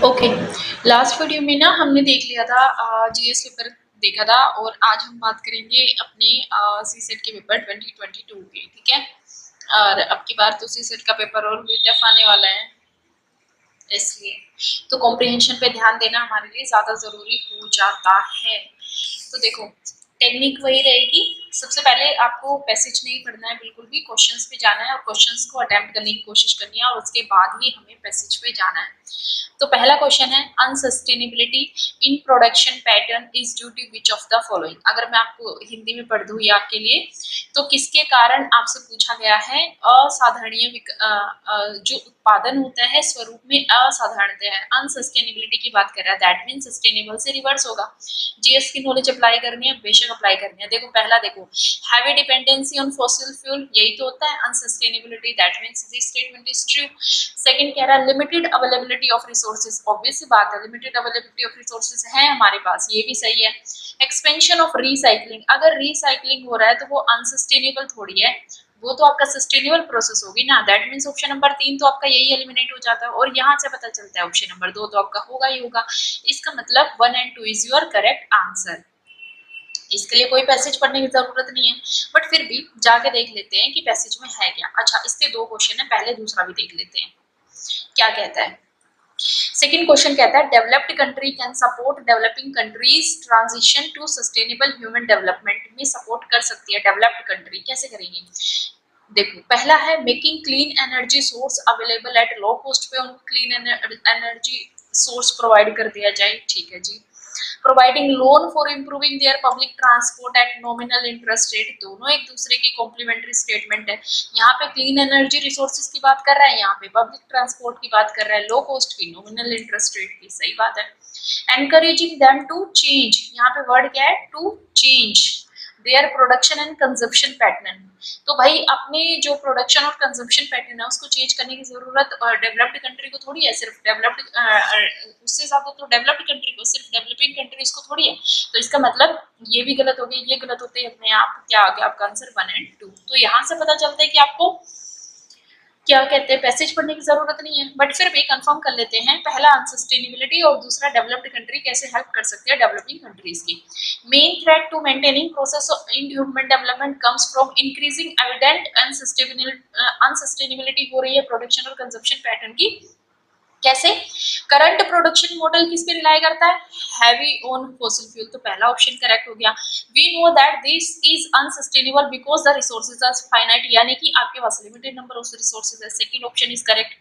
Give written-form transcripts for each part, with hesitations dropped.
Okay, last video में ना हमने देख लिया था जीएस पेपर देखा था और आज हम बात करेंगे अपने सीसेट के पेपर 2022 के। ठीक है, और अब की बार तो सीसेट का पेपर और भी टफ आने वाला है, इसलिए तो कॉम्प्रिहेंशन पे ध्यान देना हमारे लिए ज़्यादा ज़रूरी हो जाता है। तो देखो, टेक्निक वही रहेगी। सबसे पहले आपको पैसेज नहीं पढ़ना है, बिल्कुल भी क्वेश्चंस पे जाना है और क्वेश्चंस को अटेम्प्ट करने की कोशिश करनी है और उसके बाद ही हमें पैसेज पे जाना है। तो पहला क्वेश्चन है, unsustainability in production pattern is due to which of the following. अगर मैं आपको हिंदी में पढ़ दूं ये आपके लिए, तो किसके कारण आपसे पूछा गया है असाधारणीय जो उत्पादन होता है स्वरूप में असाधारणता है। अनसस्टेनेबिलिटी की बात कर रहा है, दैट मीन सस्टेनेबल से रिवर्स होगा। जीएस की नॉलेज अप्लाई करनी है, बेशक अप्लाई करनी है। देखो पहला देखो, heavy dependency on fossil fuel, यही तो होता है unsustainability, that means this statement is true. Second कह रहा है limited availability of resources, obvious सी बात है, लिमिटेड अवेलेबिलिटी ऑफ रिसोर्सेज है हमारे पास, ये भी सही है। एक्सपेंशन ऑफ रिसाइकलिंग, अगर रिसाइकलिंग हो रहा है तो वो अनसस्टेनेबल थोड़ी है, वो तो आपका सस्टेनेबल प्रोसेस होगी ना। दैट मींस ऑप्शन नंबर 3 तो आपका यही एलिमिनेट हो जाता है और यहाँ से पता चलता है ऑप्शन नंबर 2 तो आपका होगा ही होगा। इसका मतलब 1 and 2 is your correct answer. इसके लिए कोई पैसेज पढ़ने की जरूरत नहीं है, बट फिर भी जाके देख लेते हैं कि पैसेज में है क्या। अच्छा, इसके दो क्वेश्चन है, पहले दूसरा भी देख लेते हैं क्या कहता है। सेकेंड क्वेश्चन कहता है, developed country can support developing countries transition to sustainable human development में सपोर्ट कर सकती है डेवलप्ड कंट्री, कैसे करेंगे। देखो पहला है making clean energy source available at low cost पे उनको क्लीन एनर्जी सोर्स प्रोवाइड कर दिया जाए, ठीक है जी। Providing loan for improving their public transport at nominal interest rate, दोनों एक दूसरे की कॉम्प्लीमेंट्री स्टेटमेंट है। यहाँ पे क्लीन एनर्जी रिसोर्सेज की बात कर रहा है, यहाँ पे पब्लिक ट्रांसपोर्ट की बात कर रहा है, लो कॉस्ट की, नॉमिनल इंटरेस्ट रेट की, सही बात है। एनकरेजिंग देम टू चेंज, यहाँ पे वर्ड क्या है, to change their production and consumption pattern. तो भाई अपने जो प्रोडक्शन और कंजप्शन पैटर्न है उसको चेंज करने की जरूरत डेवलप्ड कंट्री को थोड़ी है, सिर्फ डेवलप्ड उससे ज्यादा तो डेवलप्ड कंट्री को, सिर्फ डेवलपिंग कंट्रीज को थोड़ी है। तो इसका मतलब ये भी गलत हो गया, ये गलत होते अपने आप क्या आ गया आपका आंसर 1 एंड 2। तो यहाँ से पता चलता है कि आपको क्या कहते हैं पैसेज पढ़ने की जरूरत नहीं है, बट फिर भी कंफर्म कर लेते हैं, पहला अनसस्टेनेबिलिटी और दूसरा डेवलप्ड कंट्री कैसे हेल्प कर सकती है डेवलपिंग कंट्रीज की। Main threat to maintaining process of in human development comes from increasing evident unsustainability हो रही है प्रोडक्शन और कंजप्शन पैटर्न की, कैसे। करंट प्रोडक्शन मॉडल किस पे रिलाई करता है, हैवी ऑन फॉसिल फ्यूल, तो पहला ऑप्शन करेक्ट हो गया। We know that this is unsustainable because the resources are finite, यानी कि आपके पास लिमिटेड नंबर ऑफ रिसोर्सेज है, second option is correct.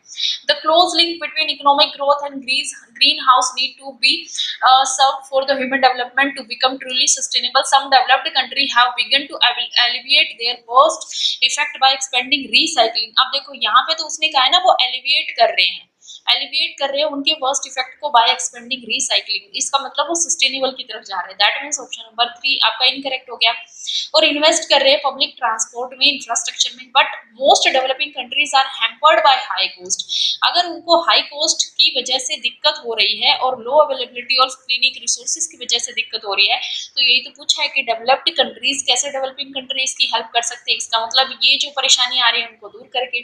The close link between economic growth and green house need to be served for the human development to become truly sustainable. Some developed country have begun to alleviate their worst effect by expanding recycling. अब देखो यहाँ पे तो उसने कहा है ना वो alleviate कर रहे हैं, एलिविएट कर रहे हैं उनके वर्स्ट इफेक्ट को बाय एक्सपेंडिंग रीसाइक्लिंग, इसका मतलब वो सस्टेनेबल की तरफ जा रहे हैं। दैट मींस ऑप्शन नंबर 3 आपका इनकरेक्ट हो गया। और इन्वेस्ट कर रहे हैं पब्लिक ट्रांसपोर्ट में, इंफ्रास्ट्रक्चर में, but most developing countries are hampered by high cost. अगर उनको हाई कॉस्ट की वजह से दिक्कत हो रही है और लो अवेलेबिलिटी ऑफ क्लिनिक रिसोर्सेज की वजह से दिक्कत हो रही है, तो यही तो पूछा है कि डेवलप्ड कंट्रीज कैसे डेवलपिंग कंट्रीज की हेल्प कर सकते हैं। इसका मतलब ये जो परेशानी आ रही है उनको दूर करके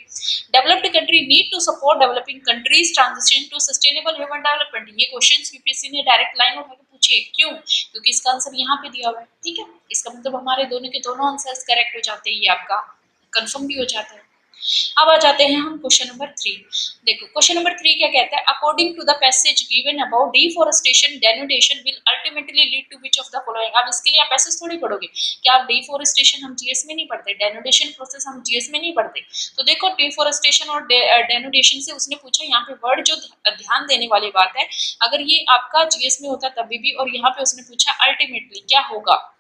developed country need to support developing countries transition to sustainable human development. ये क्वेश्चंस यूपीएससी ने डायरेक्ट लाइन उठा के पूछे, क्यों, क्योंकि इसका आंसर यहाँ पे दिया हुआ है, ठीक है। इसका मतलब हमारे दोनों के दोनों आंसर्स करेक्ट हो जाते हैं, ये आपका कंफर्म भी हो जाता है। अब आ जाते हैं हम क्वेश्चन नंबर 3। देखो क्वेश्चन नंबर 3 क्या कहता है, according to the passage given about deforestation denudation will ultimately lead to which of the following. अब इसके लिए आप पैसेज थोड़ी पढ़ोगे, क्या आप डिफॉरेस्टेशन हम जीएस में नहीं पढ़ते, डेनोडेशन प्रोसेस हम जीएस में नहीं पढ़ते। तो देखो डिफॉरेस्टेशन और डेनोडेशन से उसने पूछा, यहाँ पे वर्ड जो ध्यान देने वाली बात है, अगर ये आपका जीएस में होता तभी भी, और यहाँ पे उसने पूछा अल्टीमेटली क्या होगा,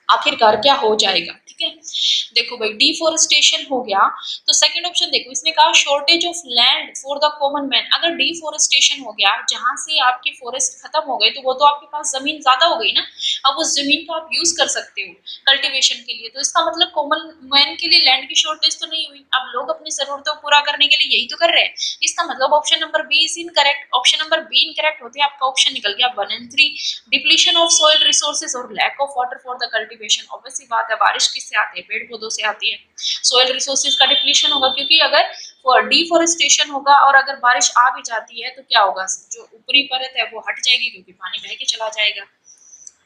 आखिरकार क्या हो जाएगा, ठीक है। देखो भाई डिफोरेस्टेशन हो गया, तो सेकंड ऑप्शन देखो इसने कहा shortage of land for the common man. अगर डिफोरेस्टेशन हो गया, जहां से आपकी फॉरेस्ट खत्म हो गई, तो वो तो आपके पास जमीन ज्यादा हो गई ना, अब उस जमीन का आप यूज कर सकते हो कल्टीवेशन के लिए, तो इसका मतलब कॉमन मैन के लिए लैंड की शॉर्टेज तो नहीं हुई, अब लोग अपनी जरूरतों को पूरा करने के लिए यही तो कर रहे हैं। इसका मतलब option number B is incorrect, option number B incorrect होते आपका ऑप्शन निकल गया 1 and 3। Depletion of soil resources और lack of water for the cultivation cultivation, obviously बात है बारिश किससे आती है, पेड़ पौधों से आती है। सोयल रिसोर्सेज का डिप्लीशन होगा, क्योंकि अगर डिफोरेस्टेशन होगा और अगर बारिश आ भी जाती है तो क्या होगा, जो ऊपरी परत है वो हट जाएगी क्योंकि पानी बह के चला जाएगा।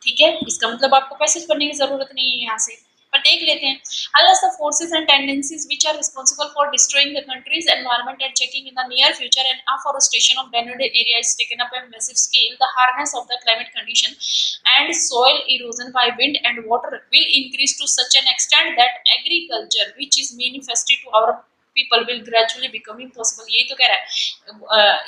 ठीक है, इसका मतलब आपको पैसेज पढ़ने की जरूरत नहीं है यहाँ से, पर देख लेते हैं। Unless the forces and tendencies which are responsible for destroying the country's environment and checking in the near future and afforestation of degraded area is taken up on a massive scale, the harness of the climate condition and soil erosion by wind and water will increase to such an extent that agriculture, which is manifested to our people, will gradually become impossible। यही तो कह रहा है,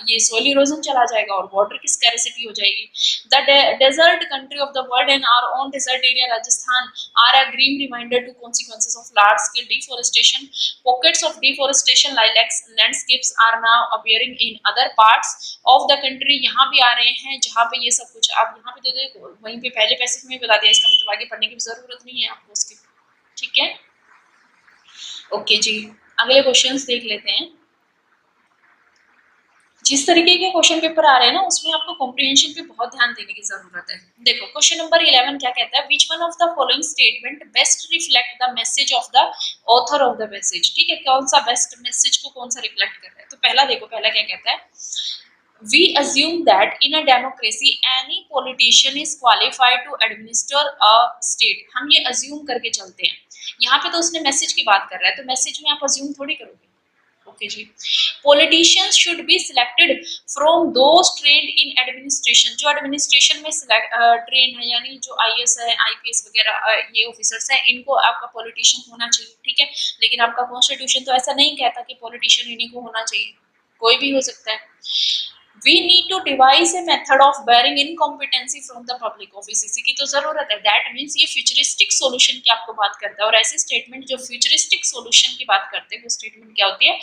ये soil erosion चला जाएगा और water की scarcity हो जाएगी। The desert country of the world and our own desert area Rajasthan are a grim reminder to consequences of large scale deforestation। Pockets of deforestation landscapes are now appearing in other parts of the country। यहाँ भी आ रहे हैं जहाँ पे ये सब कुछ, आप यहाँ पे देखो वहीं पे पहले पैसेज में बता दिया, इसका मतलब आगे पढ़ने की जरूरत नहीं है आपको उसकी। ठीक है, ओके जी, अगले क्वेश्चंस देख लेते हैं। जिस तरीके के क्वेश्चन पेपर आ रहे हैं ना उसमें आपको कॉम्प्रिहेंशन पे बहुत ध्यान देने की जरूरत है। देखो क्वेश्चन नंबर 11 क्या कहता है, which one of the following statement best reflect the message of the author of the message. ठीक है, कौन सा बेस्ट मैसेज को कौन सा रिफ्लेक्ट कर रहा है। तो पहला देखो, पहला क्या कहता है, we assume that in a democracy any politician is qualified to administer a state। हम ये assume करके चलते हैं, यहाँ पे तो उसने मैसेज की बात कर रहा है तो मैसेज में आप assume थोड़ी करोगे। ओके जी, politicians should be selected from those trained in administration. जो एडमिनिस्ट्रेशन में ट्रेन है, यानी जो आईएएस है, आईपीएस वगैरह ये ऑफिसर्स हैं, इनको आपका पॉलिटिशियन होना चाहिए। ठीक है, लेकिन आपका कॉन्स्टिट्यूशन तो ऐसा नहीं कहता कि पॉलिटिशियन इन्हीं को होना चाहिए, कोई भी हो सकता है। We need to devise a method of bearing incompetency from the public office। इसी की तो जरूरत है। That means ये फ्यूचरिस्टिक सॉल्यूशन की आपको बात करता है, और ऐसे स्टेटमेंट जो फ्यूचरिस्टिक सॉल्यूशन की बात करते हैं वो स्टेटमेंट क्या होती है,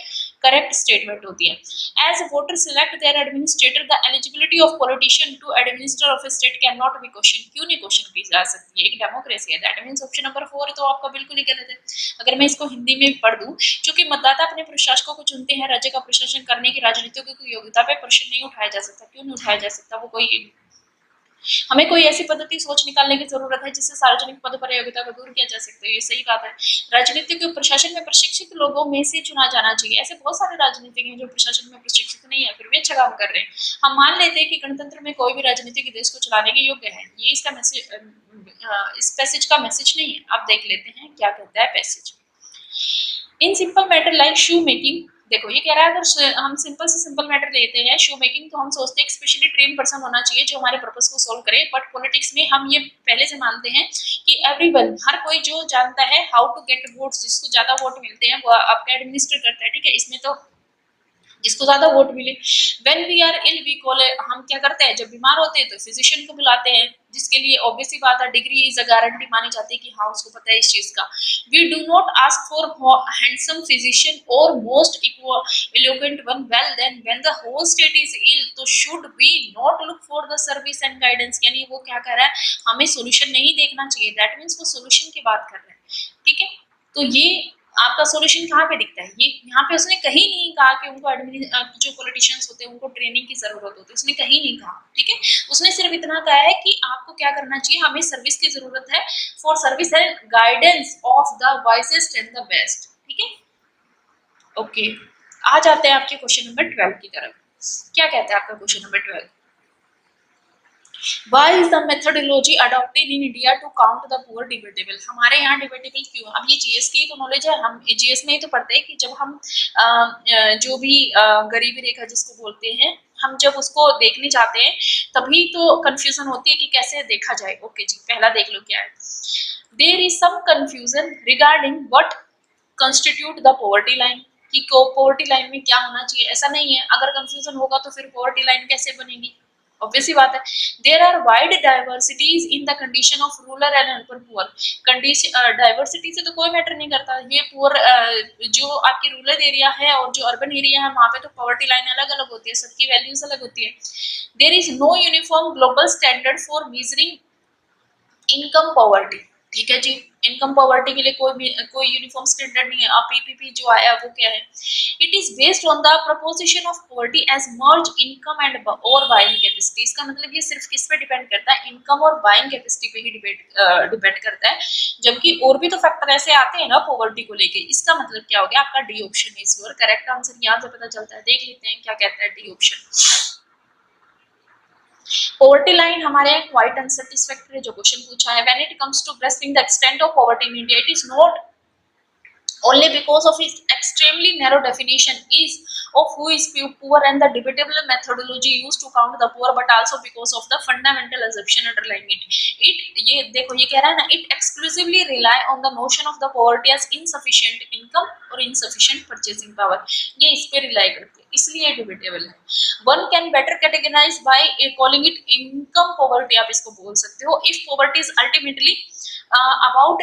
करेक्ट स्टेटमेंट होती है। As voters select their administrator, the eligibility of politician to administer of a state cannot be questioned। क्यों नहीं क्वेश्चन की जा सकती है, एक डेमोक्रेसी है। That means ऑप्शन नंबर 4 तो आपका बिल्कुल ही गलत है। अगर मैं इसको हिंदी में पढ़ दूं, चूंकि मतदाता अपने प्रशासकों को चुनते हैं, राज्य का प्रशासन करने की राजनीतिक योग्यता पे प्रश्न नहीं उठाया जा सकता। क्यों नहीं उठाया जा सकता, वो कोई, हमें कोई ऐसी पद्धति सोच निकालने की जरूरत है जिससे सार्वजनिक पद पर योग्यता को दूर किया जा सकता है। ये सही बात है। राजनीतिक प्रशासन में प्रशिक्षित लोगों में से चुना जाना चाहिए। ऐसे बहुत सारे राजनीतिक हैं जो प्रशासन में प्रशिक्षित नहीं है फिर भी अच्छा काम कर रहे हैं। हम मान लेते हैं कि गणतंत्र में कोई भी राजनीतिक देश को चलाने के योग्य है। ये इसका मैसेज, इस पैसेज का मैसेज नहीं है। अब देख लेते हैं क्या कहता है passage. In simple matter like shoe making, देखो ये कह रहा है अगर हम सिंपल से सिंपल मैटर लेते हैं शो मेकिंग, तो हम सोचते हैं स्पेशली ट्रेन पर्सन होना चाहिए जो हमारे पर्पस को सोल्व करे। बट पॉलिटिक्स में हम ये पहले से मानते हैं कि एवरीवन, हर कोई जो जानता है हाउ टू गेट वोट्स, जिसको ज्यादा वोट मिलते हैं वो आपका एडमिनिस्टर करता है। ठीक है, इसमें तो जिसको ज्यादा वोट मिले। When we are ill we call, हम क्या करते हैं जब बीमार होते हैं तो फिजिशियन को बुलाते हैं, जिसके लिए ऑब्वियसली बात है डिग्री इज अ गारंटी मानी जाती है कि हाँ उसको पता है इस चीज का। We do not ask for handsome physician और most eloquent one। well then when the whole state is ill तो should we not look for the service and guidance। यानी वो क्या कर रहा है, हमें सॉल्यूशन नहीं देखना चाहिए। दैट मीन्स वो सॉल्यूशन की बात कर रहे हैं। ठीक है, तो ये आपका सॉल्यूशन कहाँ पे दिखता है, ये यहाँ पे उसने कहीं नहीं कहा कि उनको जो पॉलिटिशियंस होते हैं उनको ट्रेनिंग की जरूरत होती है, उसने कहीं नहीं कहा। ठीक है, उसने सिर्फ इतना कहा है कि आपको क्या करना चाहिए, हमें सर्विस की जरूरत है, for service and guidance of the wisest and the best. ठीक है, ओके, आ जाते हैं आपके क्वेश्चन नंबर 12 की तरफ। क्या कहता है आपका question number 12, Why is the methodology adopted in India to count the poor debatable। हमारे यहाँ डिबेटेबल क्यों। अब ये जीएस की तो नॉलेज है, हम जीएस में ही तो पढ़ते हैं कि जब हम जो भी गरीबी रेखा जिसको बोलते हैं, हम जब उसको देखने जाते हैं तभी तो कंफ्यूजन होती है कि कैसे देखा जाए। ओके जी, पहला देख लो क्या है। There is some confusion regarding what constitute the poverty line, कि पॉवर्टी लाइन में क्या होना चाहिए। ऐसा नहीं है, अगर कंफ्यूजन होगा तो फिर पॉवर्टी लाइन कैसे बनेगी, ऑब्वियस ही बात है। There are wide diversities in the condition of rural and urban poor. Condition diversity से तो कोई मैटर नहीं करता, ये पुअर जो आपकी रूरल एरिया है और जो अर्बन एरिया है वहां पे तो पॉवर्टी लाइन अलग अलग होती है, सबकी वैल्यूज अलग होती है। There is no uniform global standard for measuring income poverty. ठीक है जी। इनकम पॉवर्टी के लिए कोई यूनिफॉर्म स्टैंडर्ड नहीं है। अब पीपीपी जो आया वो क्या है? It is based on the proposition of poverty as mere income and और बाइंग कैपेसिटी। इसका मतलब ये सिर्फ किस पे डिपेंड करता है? इनकम और बाइंग कैपेसिटी पे ही डिपेंड करता है, जबकि और भी तो फैक्टर ऐसे आते हैं ना पॉवर्टी को लेके। इसका मतलब क्या हो गया? आपका D option is your correct answer. यहाँ से पता चलता है, देख लेते हैं क्या कहता है डी ऑप्शन। पॉवर्टी लाइन हमारे यहाँ क्वाइट अनसेटिस्फैक्टरी जो क्वेश्चन पूछा है, when it comes to grasping the extent of poverty in India, it is not only because of its extremely narrow definition is of who is poor and the debatable methodology used to count the poor, but also because of the fundamental assumption underlying it. ये देखो ये कह रहा है ना, it exclusively rely on the notion of the poverty as insufficient income और insufficient purchasing power. ये इस पे rely करते हैं, इसलिए debatable है। One can better categorize by calling it income poverty, आप इसको बोल सकते हो, if poverty is ultimately about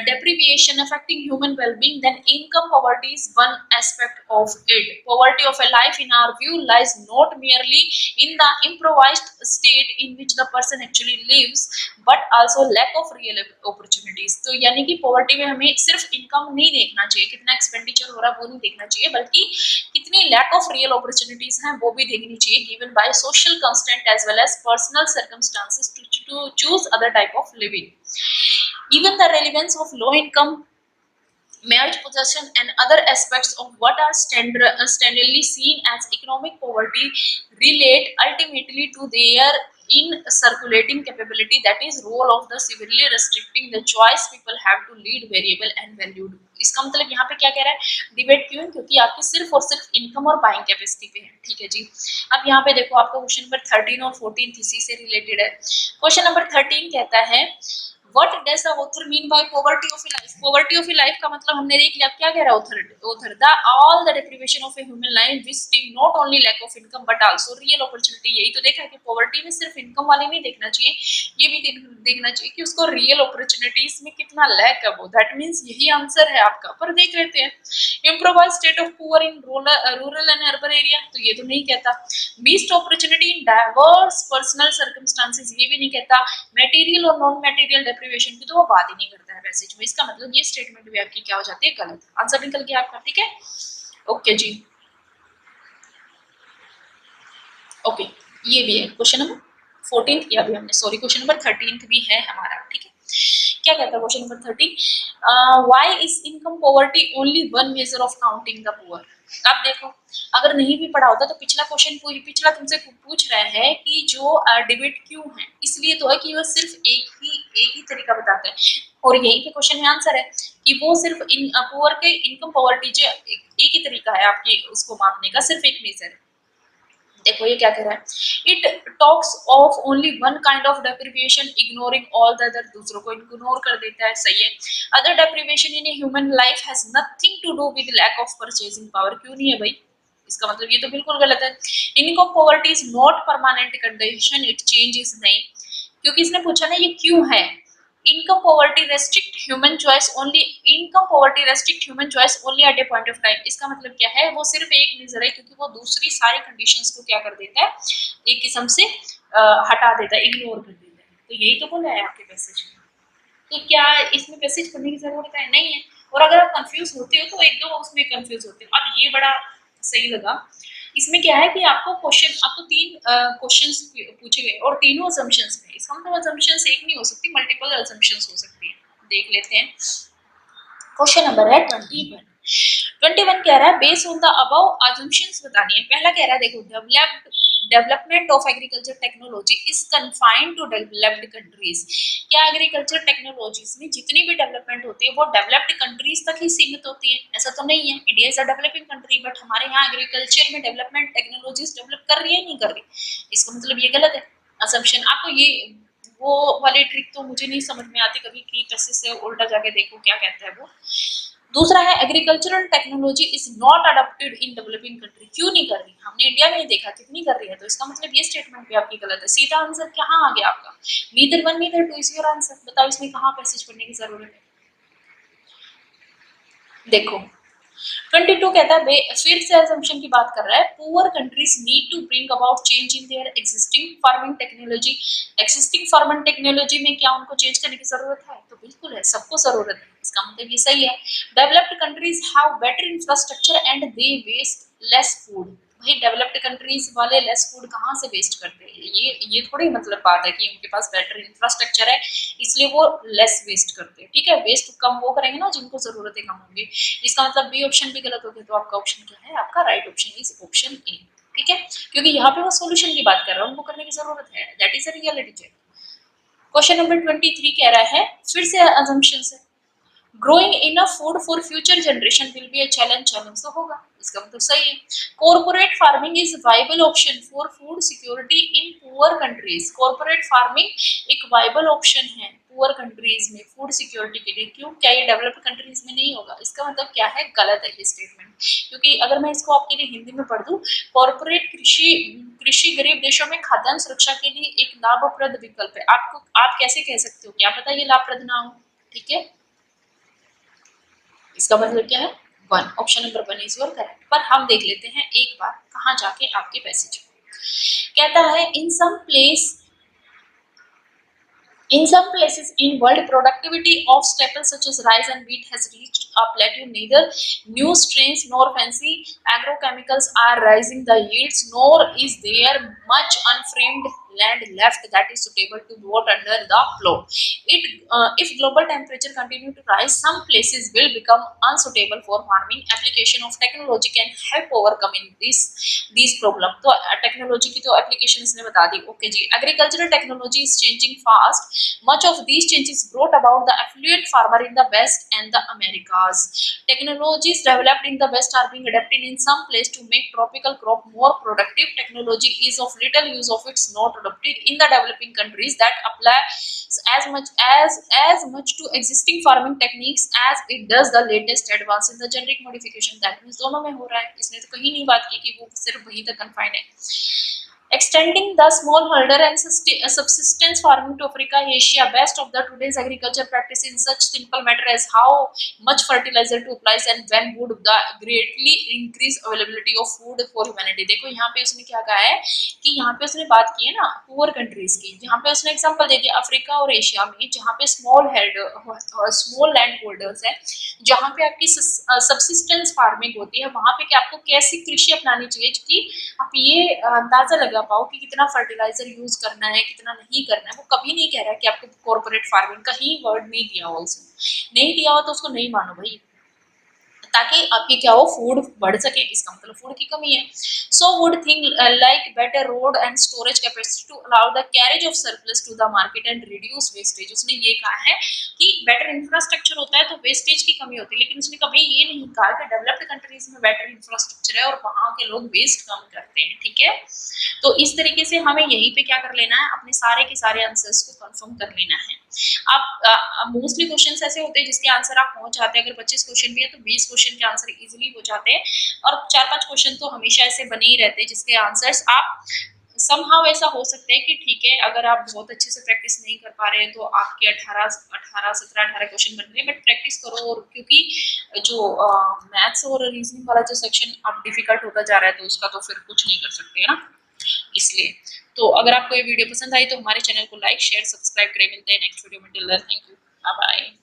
deprivation affecting human well-being, then income poverty is one aspect of it. Poverty of a life in our view lies not merely in the improvised state in which the person actually lives, but also lack of real opportunities. तो यानी कि poverty में हमें सिर्फ income नहीं देखना चाहिए, कितना expenditure हो रहा है वो नहीं देखना चाहिए, बल्कि कितनी lack of real opportunities हैं वो भी देखनी चाहिए, given by social constraint as well as personal circumstances to choose other type of living. Even the relevance of low income, marriage possession, and other aspects of what are standardly seen as economic poverty relate ultimately to their in circulating capability, that is role of the severely restricting the choice people have to lead variable and valued. इसका मतलब यहाँ पे क्या कह रहा है? Debate क्यों? क्योंकि आपकी सिर्फ और सिर्फ इनकम और बाइंग कैपेसिटी पे है। ठीक है जी। अब यहाँ पे देखो आपका क्वेश्चन नंबर 13 और 14 इसी से रिलेटेड है। क्वेश्चन नंबर 13 कहता है What does the author mean by poverty of a life? Poverty of a life का मतलब हमने देख लिया, क्या कह रहा है author the all the deprivation of a human life which stem not only lack of income but also real opportunity। यही तो देखा कि poverty में सिर्फ इनकम वाले नहीं देखना चाहिए, ये भी देखना चाहिए कि उसको रियल अपॉर्चुनिटीज में कितना लैक है वो। दैट मीन्स यही आंसर है आपका। पर देख लेते हैं, improvise state of poor in rural and urban area, तो ये तो नहीं कहता। Missed opportunity in diverse personal circumstances, ये भी नहीं कहता। मटेरियल और नॉन मटेरियल डेप्रिवेशन की तो वो बात ही नहीं करता है पैसेज में। इसका मतलब ये स्टेटमेंट भी आपकी क्या हो जाती है? गलत। आंसर निकल गया आपका। ठीक है, ओके जी। ओके, ये भी है क्वेश्चन नंबर 14 किया भी हमने, सॉरी क्वेश्चन नंबर 13 भी है हमारा। ठीक है, क्या कहता है question number 13? Why is income poverty only one measure of counting the poor? अब देखो, अगर नहीं भी पढ़ा होता तो पिछला क्वेश्चन पिछला तुमसे पूछ रहे हैं कि जो डिबेट क्यों है, इसलिए तो है कि वो सिर्फ एक ही तरीका बताता है, और यही पे क्वेश्चन में आंसर है कि वो सिर्फ इन पुअर के इनकम पॉवर्टी जो एक ही तरीका है आपके उसको मापने का, सिर्फ एक मेजर है। देखो ये क्या कह रहा है, it talks of only one kind of deprivation ignoring all the other, दूसरों को इग्नोर कर देता है। सही है। Other deprivation in a human life has nothing to do with lack of purchasing power, क्यों नहीं है भाई? इसका मतलब ये तो बिल्कुल गलत है। Income poverty is not permanent condition, it changes नहीं, क्योंकि इसने पूछा ना ये क्यों है। Income poverty restrict human choice only, income poverty restrict human choice only at a point of time. इसका मतलब क्या है? वो सिर्फ एक नजर है, क्योंकि वो दूसरी सारी कंडीशंस को क्या कर देता है? एक किस्म से हटा देता है, इग्नोर कर देता है। तो यही तो बोला है आपके पैसेज में। तो क्या इसमें पैसेज पढ़ने की जरूरत है? नहीं है। और अगर आप कंफ्यूज होते हो तो एक दो उसमें कंफ्यूज होते हो। अब ये बड़ा सही लगा, इसमें क्या है कि आपको तीन क्वेश्चंस पूछे गए और तीनों असम्पशंस में। इसका मतलब असम्पशंस एक नहीं हो सकती, मल्टीपल असम्पशंस हो सकती है। देख लेते हैं, क्वेश्चन नंबर है 21 कह रहा है based on the above assumptions बतानी है। पहला कह रहा है देखो, development of agriculture technology is confined to developed countries. क्या एग्रीकल्चर टेक्नोलॉजीज में जितनी भी डेवलपमेंट होती है वो डेवलप्ड कंट्रीज तक ही सीमित होती है? ऐसा तो नहीं है, India is a developing country, but हमारे यहाँ एग्रीकल्चर में डेवलपमेंट टेक्नोलॉजीज डेवलप कर रही है नहीं कर रही? इसका मतलब ये गलत है असम्पशन। आपको ये वो वाली ट्रिक तो मुझे नहीं समझ में आती कभी कि पैसे से उल्टा जाके देखो क्या कहता है वो। दूसरा है agricultural technology is not adopted in developing country, क्यों नहीं कर रही? हमने इंडिया में ही देखा कितनी कर रही है। तो इसका मतलब ये स्टेटमेंट भी आपकी गलत है। सीधा आंसर कहाँ आ गया आपका? Neither one neither two is your answer. बताओ इसमें कहाँ पैसेज पढ़ने की जरूरत है? देखो 22 कहता है फिर से assumption की बात कर रहा है, poor countries need to bring about change in their existing farming technology. Existing farming technology में क्या उनको चेंज करने की जरूरत है? तो बिल्कुल है, सबको जरूरत है, इसका मतलब ये सही है। Developed countries have better infrastructure and they waste less food. भाई डेवलप्ड कंट्रीज वाले लेस फूड कहाँ से वेस्ट करते हैं? ये थोड़ी मतलब बात है कि उनके पास बेटर इंफ्रास्ट्रक्चर है इसलिए वो लेस वेस्ट करते हैं। ठीक है, वेस्ट कम वो करेंगे ना जिनको जरूरतें कम होंगी। इसका मतलब बी ऑप्शन भी गलत हो गया, तो आपका ऑप्शन क्या है? आपका right option is option A. ठीक है, क्योंकि यहाँ पे वो सोल्यूशन की बात कर रहा है, उनको करने की जरूरत है, that is a reality check. Question number 23 कह रहा है, फिर से assumptions है, growing enough food for future generation will be a challenge. Challenge तो होगा, इसका मतलब सही है। Corporate farming is viable option for food security in poor countries. Corporate farming एक वाइबल ऑप्शन है पुअर कंट्रीज में फूड सिक्योरिटी के लिए। क्यों? क्या ये डेवलप्ड कंट्रीज में नहीं होगा? इसका मतलब क्या है? गलत है ये स्टेटमेंट। क्योंकि अगर मैं इसको आपके लिए हिंदी में पढ़ दूं, कॉर्पोरेट कृषि कृषि गरीब देशों में खाद्यान्न सुरक्षा के लिए एक लाभप्रद विकल्प है। आपको आप कैसे कह सकते हो? क्या पता ये लाभप्रद ना हो। ठीक है, इसका मतलब क्या है? One, option number one is your correct. पर हम देख लेते हैं एक बार कहाँ जाके आपके पैसेज। कहता है in some places in world, productivity of staples such as rice and wheat has reached a plateau. Neither new strains nor fancy agrochemicals are rising the yields, nor is there much unframed land left that is suitable to grow under the plow. If global temperature continue to rise, some places will become unsuitable for farming. Application of technology can help overcome in these problem. तो technology की तो application इसने बता दी। Okay ji, agricultural technology is changing fast. Much of these changes brought about the affluent farmer in the West and the Americas. Technologies developed in the West are being adapted in some place to make tropical crop more productive. Technology is of little use of it's not adopted in the developing countries that apply as much to existing farming techniques as it does the latest advance in the generic modification. That means दोनों में हो रहा है। इसने तो कहीं नहीं बात की कि वो सिर्फ वहीं तक कन्फाइंड है। Extending the smallholder and subsistence farming to Africa, Asia, best of the today's agriculture practice in such simple matter as how much fertilizer to apply and when would the greatly increase availability of food for humanity। देखो यहाँ पे उसने क्या कहा है कि यहाँ पे उसने बात की है ना पुअर कंट्रीज की, जहाँ पे उसने एग्जांपल दे दिया अफ्रीका और एशिया में, जहाँ पे स्मॉल लैंड होल्डर्स है, जहाँ पे आपकी सबसिस्टेंस फार्मिंग होती है, वहां पे क्या आपको कैसी कृषि अपनानी चाहिए कि आप ये अंदाजा लगा पाओ कि कितना फर्टिलाइजर यूज करना है, कितना नहीं करना है। वो कभी नहीं कह रहा कि आपको कॉर्पोरेट फार्मिंग का ही वर्ड नहीं दिया हो, उसने नहीं दिया हो तो उसको नहीं मानो भाई, ताकि आपकी क्या हो फूड बढ़ सके। इसका मतलब फूड की कमी है। So would think like better road and storage capacity to allow the carriage of surplus to the market and reduce wastage. उसने ये कहा है कि बेटर इंफ्रास्ट्रक्चर होता है तो वेस्टेज की कमी होती है, लेकिन उसने कभी ये नहीं कहा कि डेवलप्ड कंट्रीज में बेटर इंफ्रास्ट्रक्चर है और वहां के लोग वेस्ट कम करते हैं। ठीक है, तो इस तरीके से हमें यहीं पे क्या कर लेना है, अपने सारे के सारे आंसर्स को कंफर्म कर लेना है। आप मोस्टली क्वेश्चंस ऐसे होते हैं जिसके आंसर आप पहुंच जाते हैं। अगर 25 क्वेश्चन भी है तो 20 क्वेश्चन के आंसर इजीली हो जाते हैं, और 4-5 क्वेश्चन तो हमेशा ऐसे बने ही रहते हैं जिसके आंसर्स आप समहाउ ऐसा हो सकता है कि ठीक है अगर आप बहुत अच्छे से प्रैक्टिस नहीं कर पा रहे हैं तो आपके 18 क्वेश्चन बन रहे हैं, बट प्रैक्टिस करो। और क्योंकि जो मैथ्स और रीजनिंग वाला जो सेक्शन अब डिफिकल्ट होता जा रहा है तो उसका तो फिर कुछ नहीं कर सकते है ना, इसलिए। तो अगर आपको ये वीडियो पसंद आई तो हमारे चैनल को लाइक शेयर सब्सक्राइब करें। मिलते हैं नेक्स्ट वीडियो में। Till then thank you, bye bye.